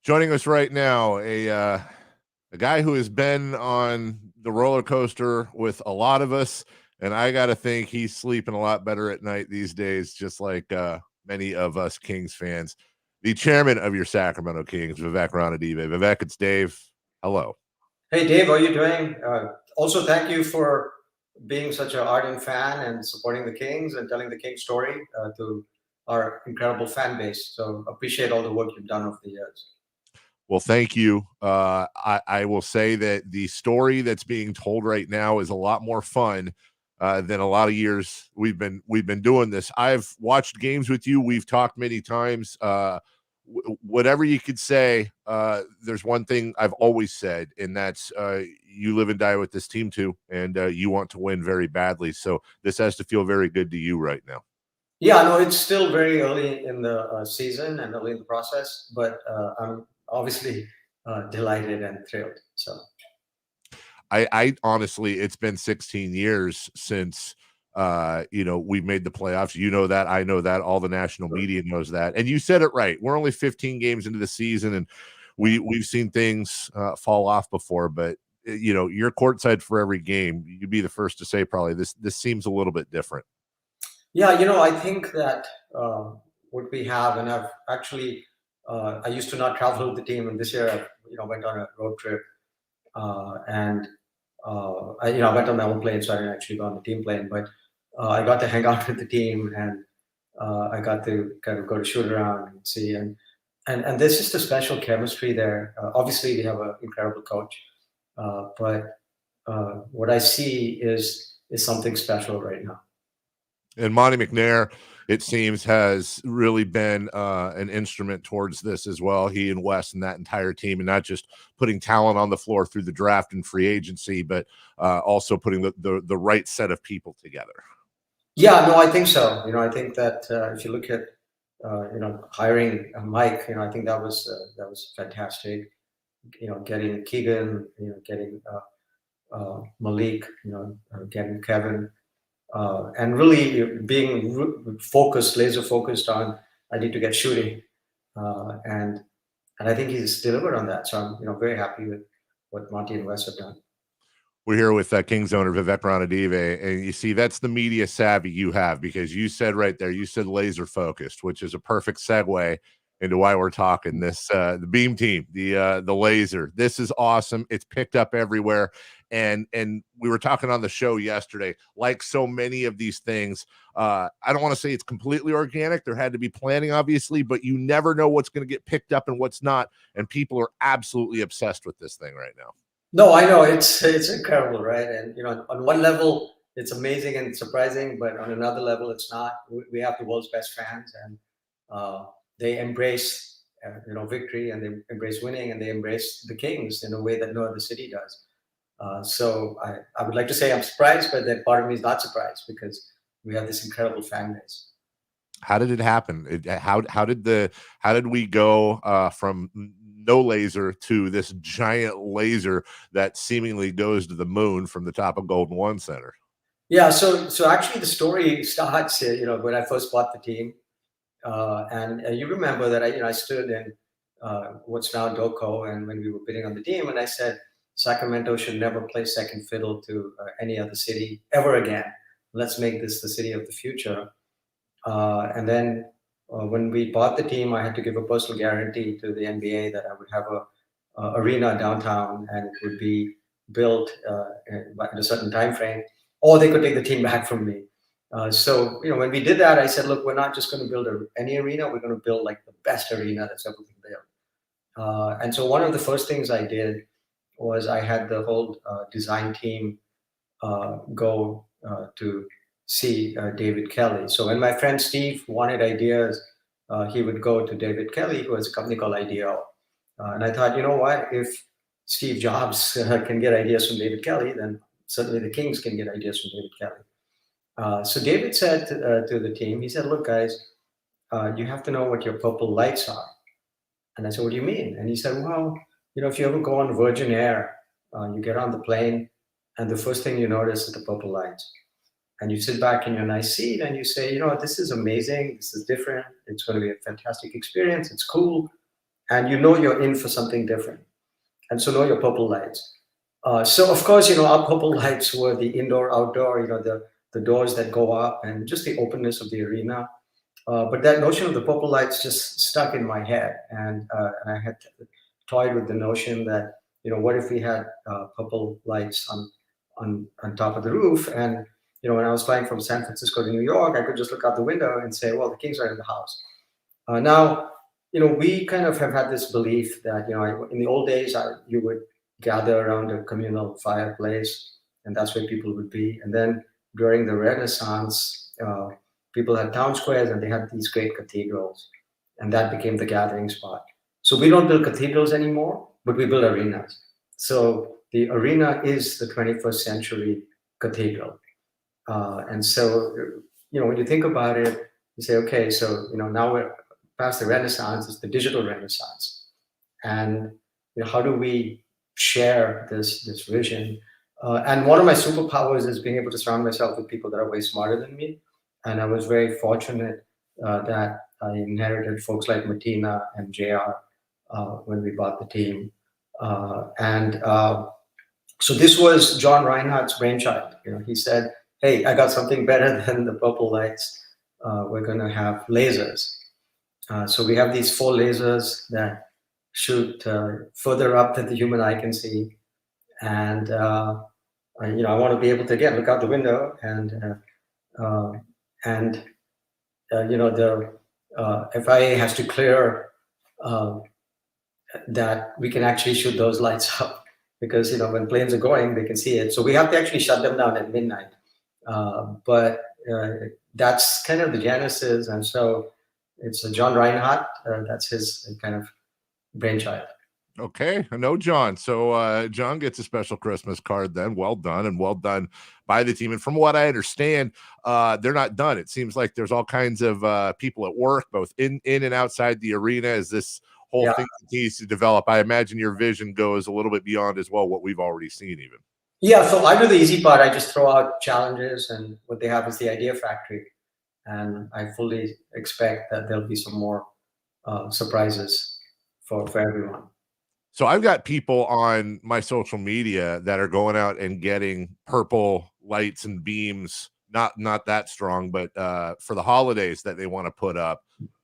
Joining us right now, a guy who has been on the roller coaster with a lot of us, and I got to think he's sleeping a lot better at night these days, just like many of us Kings fans. The chairman of your Sacramento Kings, Vivek Ranadivé. Vivek, it's Dave. Hello. Hey Dave, how are you doing? Also, thank you for being such an ardent fan and supporting the Kings and telling the Kings story to our incredible fan base. So appreciate all the work you've done over the years. Well, thank you. I will say that the story that's being told right now is a lot more fun than a lot of years we've been doing this. I've watched games with you. We've talked many times. Whatever you could say, there's one thing I've always said, and that's you live and die with this team too, and you want to win very badly. So this has to feel very good to you right now. Yeah, no, it's still very early in the season and early in the process, but I'm obviously delighted and thrilled. So. I honestly, it's been 16 years since we've made the playoffs. You know that, I know that, all the national media knows that. And you said it right. We're only 15 games into the season, and we've seen things fall off before, but you're courtside for every game. You'd be the first to say probably this seems a little bit different. Yeah, I think that what we have, and I've actually, I used to not travel with the team, and this year I went on a road trip, and I went on my own plane, so I didn't actually go on the team plane, but I got to hang out with the team, and I got to kind of go to shoot around and see, and there's just a special chemistry there. Obviously, we have an incredible coach, but what I see is something special right now. And Monty McNair, it seems, has really been an instrument towards this as well. He and Wes and that entire team, and not just putting talent on the floor through the draft and free agency, but also putting the right set of people together. Yeah, no, I think so. I think that if you look at hiring Mike, I think that was fantastic. Getting Keegan, getting Malik, getting Kevin. And really being focused, laser focused on I need to get shooting, and I think he's delivered on that. So I'm very happy with what Monty and Wes have done. We're here with Kings owner Vivek Ranadivé, and you see that's the media savvy you have, because you said right there, you said laser focused, which is a perfect segue into why we're talking this. The beam team, the laser. This is awesome. It's picked up everywhere, and we were talking on the show yesterday. Like so many of these things, I don't want to say it's completely organic. There had to be planning, obviously, but you never know what's going to get picked up and what's not. And people are absolutely obsessed with this thing right now. No, I know it's incredible, right? And on one level, it's amazing and surprising, but on another level, it's not. We have the world's best fans, and they embrace victory, and they embrace winning, and they embrace the Kings in a way that no other city does. So I would like to say I'm surprised, but that part of me is not surprised because we have this incredible fan base. How did it happen? How did we go from no laser to this giant laser that seemingly goes to the moon from the top of Golden One Center? Yeah, so actually the story starts, when I first bought the team, and you remember that I stood in what's now Doco, and when we were bidding on the team, and I said Sacramento should never play second fiddle to any other city ever again. Let's make this the city of the future. And then when we bought the team, I had to give a personal guarantee to the NBA that I would have a arena downtown, and it would be built in a certain time frame, or they could take the team back from me. So when we did that, I said, look, we're not just going to build any arena. We're going to build like the best arena that's ever been built. And so one of the first things I did was I had the whole design team go to see David Kelly. So when my friend Steve wanted ideas, he would go to David Kelly, who has a company called IDEO. And I thought, you know what, if Steve Jobs can get ideas from David Kelly, then certainly the Kings can get ideas from David Kelly. So David said to the team, he said, look, guys, you have to know what your purple lights are. And I said, what do you mean? And he said, well, if you ever go on Virgin Air, you get on the plane, and the first thing you notice is the purple lights. And you sit back in your nice seat and you say, this is amazing. This is different. It's going to be a fantastic experience. It's cool. and you know you're in for something different. And so know your purple lights. So of course, our purple lights were the indoor, outdoor, the doors that go up and just the openness of the arena. But that notion of the purple lights just stuck in my head, and I had toyed with the notion that what if we had purple lights on top of the roof, and when I was flying from San Francisco to New York, I could just look out the window and say, well, the Kings are in the house. Now, we kind of have had this belief that in the old days you would gather around a communal fireplace, and that's where people would be. And then during the Renaissance, people had town squares and they had these great cathedrals, and that became the gathering spot. So we don't build cathedrals anymore, but we build arenas. So the arena is the 21st century cathedral. And so, when you think about it, you say, okay, so, now we're past the Renaissance, it's the digital Renaissance. And how do we share this vision? And one of my superpowers is being able to surround myself with people that are way smarter than me. And I was very fortunate that I inherited folks like Martina and JR when we bought the team. So this was John Reinhardt's brainchild. He said, hey, I got something better than the purple lights. We're going to have lasers. So we have these 4 lasers that shoot further up than the human eye can see. And, I want to be able to, again, look out the window and the FIA has to clear that we can actually shoot those lights up, because when planes are going, they can see it. So we have to actually shut them down at midnight. But that's kind of the genesis, and so it's John Reinhardt. That's his kind of brainchild. Okay, I know John. So John gets a special Christmas card then. Well done, and well done by the team. And from what I understand, they're not done. It seems like there's all kinds of people at work, both in and outside the arena, as this whole thing continues to develop. I imagine your vision goes a little bit beyond as well what we've already seen even. Yeah, so I do the easy part. I just throw out challenges, and what they have is the idea factory. And I fully expect that there'll be some more surprises for everyone. So I've got people on my social media that are going out and getting purple lights and beams, not that strong, but for the holidays that they want to put up.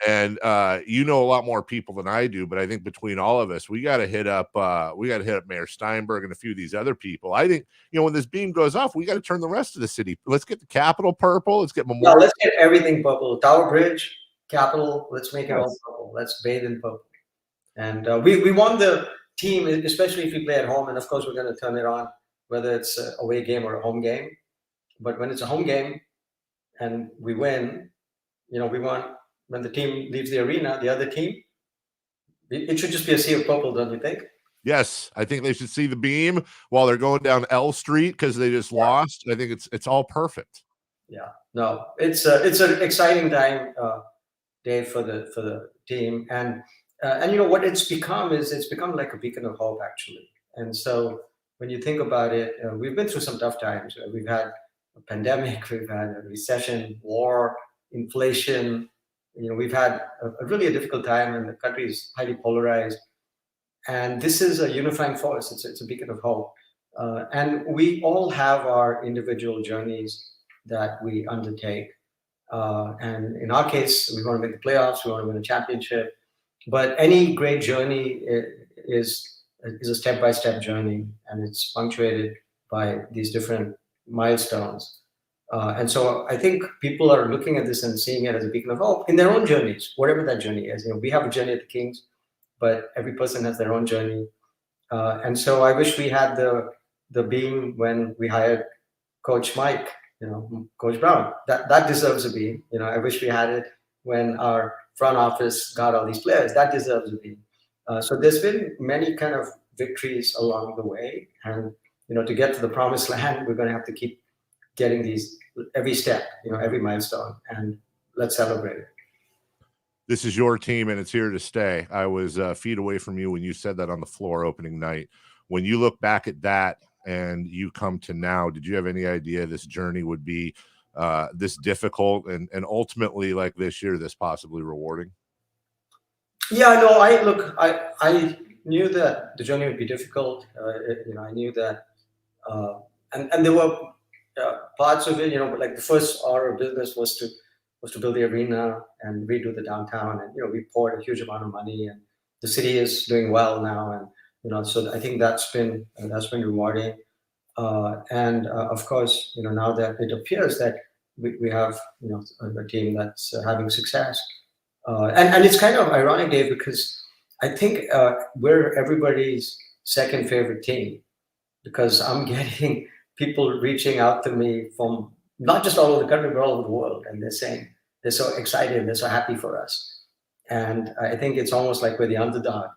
And a lot more people than I do, but I think between all of us, we got to hit up Mayor Steinberg and a few of these other people. I think, when this beam goes off, we got to turn the rest of the city. Let's get the Capitol purple. Let's get Memorial. Yeah, let's get everything purple. Tower Bridge, Capitol. Let's make it all purple. Let's bathe in purple. And we want the team, especially if we play at home. And of course, we're going to turn it on, whether it's a away game or a home game. But when it's a home game and we win, we want, when the team leaves the arena, the other team, it should just be a sea of purple, don't you think? Yes, I think they should see the beam while they're going down L Street because they just lost. I think it's all perfect. Yeah, no, it's an exciting time, Dave, for the team, and what it's become is it's become like a beacon of hope, actually. And so when you think about it, we've been through some tough times. We've had a pandemic, we've had a recession, war, inflation. We've had really a difficult time, and the country is highly polarized. And this is a unifying force. It's a beacon of hope. And we all have our individual journeys that we undertake. And in our case, we want to make the playoffs, we want to win a championship. But any great journey is a step-by-step journey, and it's punctuated by these different milestones. And so I think people are looking at this and seeing it as a beacon of hope in their own journeys, whatever that journey is. We have a journey at the Kings, but every person has their own journey. And so I wish we had the beam when we hired Coach Mike, Coach Brown. That deserves a beam. I wish we had it when our front office got all these players. That deserves a beam. So there's been many kind of victories along the way. And, to get to the promised land, we're going to have to keep getting these every step, every milestone, and let's celebrate it. This is your team, and it's here to stay. I was feet away from you when you said that on the floor opening night. When you look back at that and you come to now, did you have any idea this journey would be this difficult and ultimately, like this year, this possibly rewarding? Yeah, no, I knew that the journey would be difficult. I knew that, uh, and there were parts of it, like the first order of business was to build the arena and redo the downtown, and we poured a huge amount of money, and the city is doing well now, and so I think that's been rewarding. And of course, now that it appears that we have a team that's having success, and it's kind of ironic, Dave, because I think we're everybody's second favorite team because I'm getting people reaching out to me from not just all over the country but all over the world, and they're saying they're so excited, they're so happy for us, and I think it's almost like we're the underdog,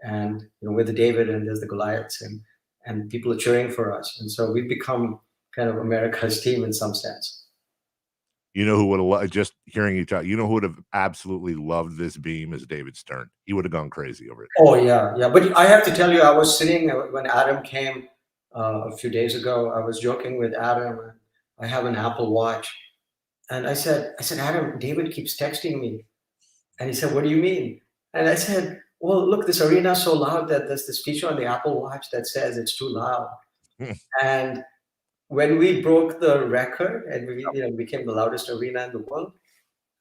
and we're the David and there's the Goliaths, and people are cheering for us, and so we've become kind of America's team in some sense. You know who would have just hearing you talk, you know who would have absolutely loved this beam is David Stern. He would have gone crazy over it. Oh yeah, yeah. But I have to tell you, I was sitting when Adam came a few days ago. I was joking with Adam. I have an Apple Watch, and I said, Adam, David keeps texting me, and he said, "What do you mean?" And I said, "Well, look, this arena is so loud that there's this feature on the Apple Watch that says it's too loud." And when we broke the record and we became the loudest arena in the world,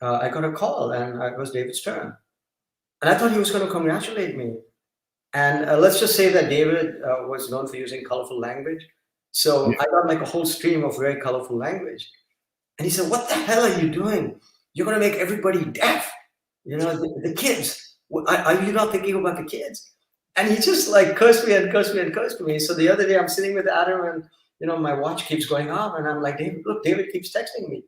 I got a call, and it was David Stern, and I thought he was going to congratulate me. And let's just say that David was known for using colorful language. So I got like a whole stream of very colorful language. And he said, "What the hell are you doing? You're going to make everybody deaf. The kids. Are you not thinking about the kids?" And he just like cursed me and cursed me and cursed me. So the other day I'm sitting with Adam, and my watch keeps going off, and I'm like, "David, look, David keeps texting me."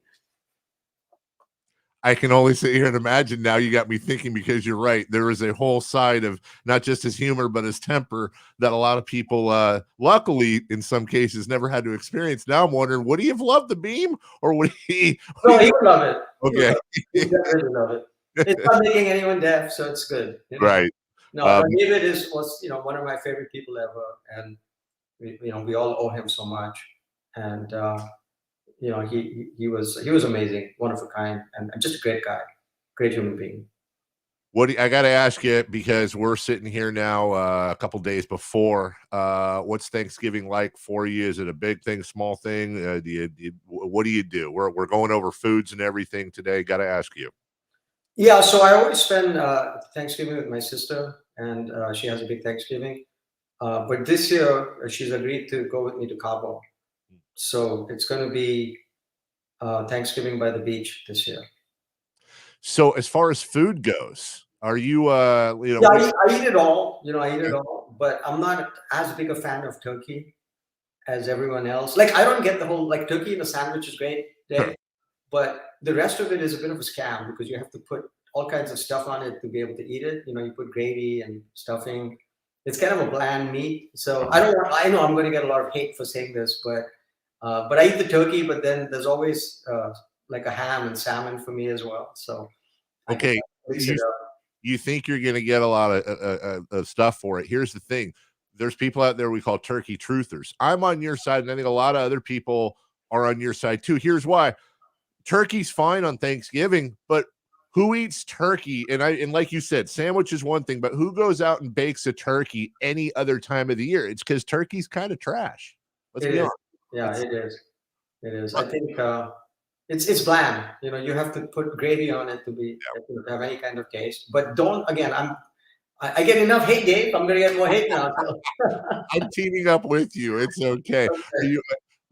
I can only sit here and imagine now. You got me thinking because you're right. There is a whole side of not just his humor, but his temper that a lot of people, luckily, in some cases, never had to experience. Now I'm wondering, would he have loved the beam or would he? No, he would love it. Okay. He would definitely love it. It's not making anyone deaf, so it's good. Right. No, but David was one of my favorite people ever, and we all owe him so much. And he was amazing, one of a kind, and just a great guy, great human being. I got to ask you because we're sitting here now a couple days before. What's Thanksgiving like for you? Is it a big thing, small thing? What do you do? We're going over foods and everything today. Got to ask you. Yeah, so I always spend Thanksgiving with my sister, and she has a big Thanksgiving. But this year, she's agreed to go with me to Cabo. So it's going to be Thanksgiving by the beach this year. So as far as food goes, are you Yeah, I eat it all. I eat it all, but I'm not as big a fan of turkey as everyone else. Like I don't get the whole like turkey in a sandwich is great, Dave, but the rest of it is a bit of a scam because you have to put all kinds of stuff on it to be able to eat it. You put gravy and stuffing. It's kind of a bland meat. So I know I'm going to get a lot of hate for saying this, but I eat the turkey. But then there's always like a ham and salmon for me as well. So okay, you think you're going to get a lot of stuff for it. Here's the thing. There's people out there we call turkey truthers. I'm on your side, and I think a lot of other people are on your side too. Here's why. Turkey's fine on Thanksgiving, but who eats turkey? And like you said, sandwich is one thing, but who goes out and bakes a turkey any other time of the year? It's because turkey's kind of trash. Let's be honest. Yeah, it is. It is. I think it's bland. You have to put gravy on it to have any kind of taste. But don't again. I get enough hate, Dave. I'm gonna get more hate now. I'm teaming up with you. It's okay. Okay.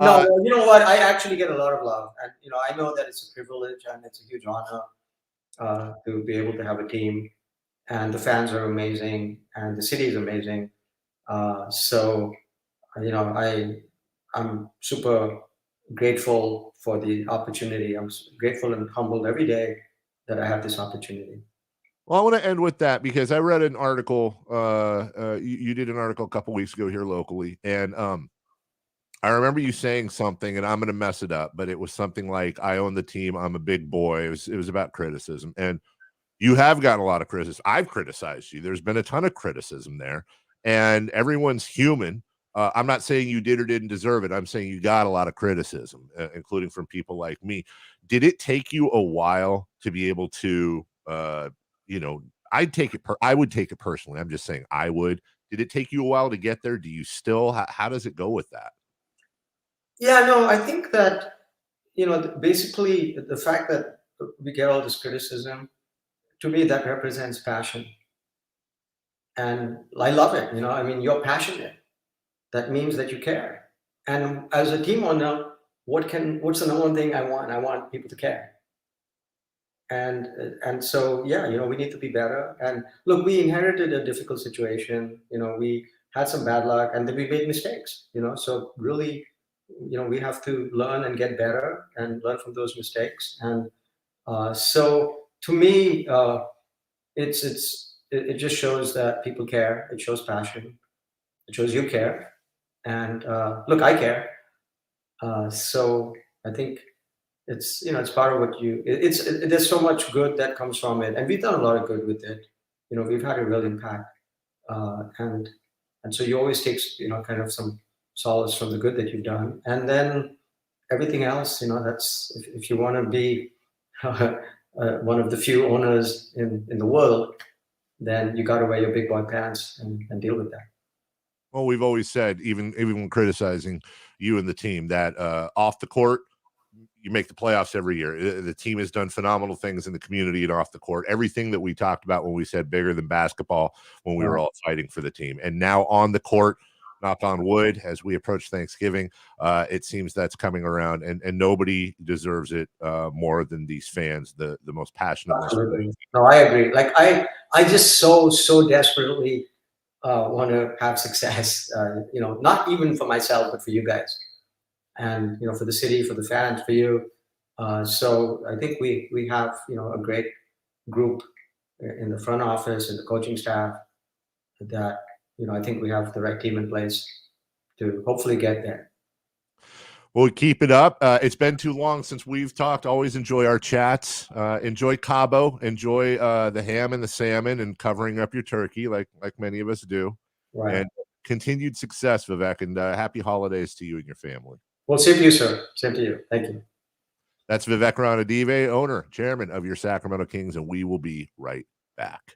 No, you know what? I actually get a lot of love, and I know that it's a privilege and it's a huge honor to be able to have a team, and the fans are amazing, and the city is amazing. So, I'm super grateful for the opportunity. I'm grateful and humbled every day that I have this opportunity. Well, I want to end with that because I read an article. You did an article a couple weeks ago here locally, and I remember you saying something, and I'm going to mess it up, but it was something like, "I own the team. I'm a big boy." It was about criticism, and you have gotten a lot of criticism. I've criticized you. There's been a ton of criticism there, and everyone's human. I'm not saying you did or didn't deserve it. I'm saying you got a lot of criticism, including from people like me. Did it take you a while to be able to, I would take it personally. I'm just saying I would. Did it take you a while to get there? Do you still? How does it go with that? Yeah, no, I think that, basically the fact that we get all this criticism, to me, that represents passion. And I love it. I mean, you're passionate. That means that you care. And as a team owner, what's the number one thing I want? I want people to care. And so, yeah, we need to be better. And look, we inherited a difficult situation. We had some bad luck, and then we made mistakes. So really, we have to learn and get better and learn from those mistakes. And so, to me, it just shows that people care. It shows passion. It shows you care. And look, I care. So I think it's part of what there's so much good that comes from it, and we've done a lot of good with it. We've had a real impact, and so you always take kind of some solace from the good that you've done, and then everything else. That's if you want to be one of the few owners in the world, then you got to wear your big boy pants and deal with that. Well, we've always said, even when criticizing you and the team, that off the court, you make the playoffs every year. The team has done phenomenal things in the community and off the court. Everything that we talked about when we said bigger than basketball, when we were all fighting for the team. And now on the court, knock on wood, as we approach Thanksgiving, it seems that's coming around, and nobody deserves it more than these fans, the most passionate. Absolutely. No, I agree. Like I just so desperately want to have success. Not even for myself, but for you guys, and for the city, for the fans, for you. So I think we have a great group in the front office and the coaching staff that I think we have the right team in place to hopefully get there. Well, keep it up. It's been too long since we've talked. Always enjoy our chats. Enjoy Cabo. Enjoy the ham and the salmon and covering up your turkey like many of us do. Right. And continued success, Vivek, and happy holidays to you and your family. Well, same to you, sir. Same to you. Thank you. That's Vivek Ranadivé, owner, chairman of your Sacramento Kings, and we will be right back.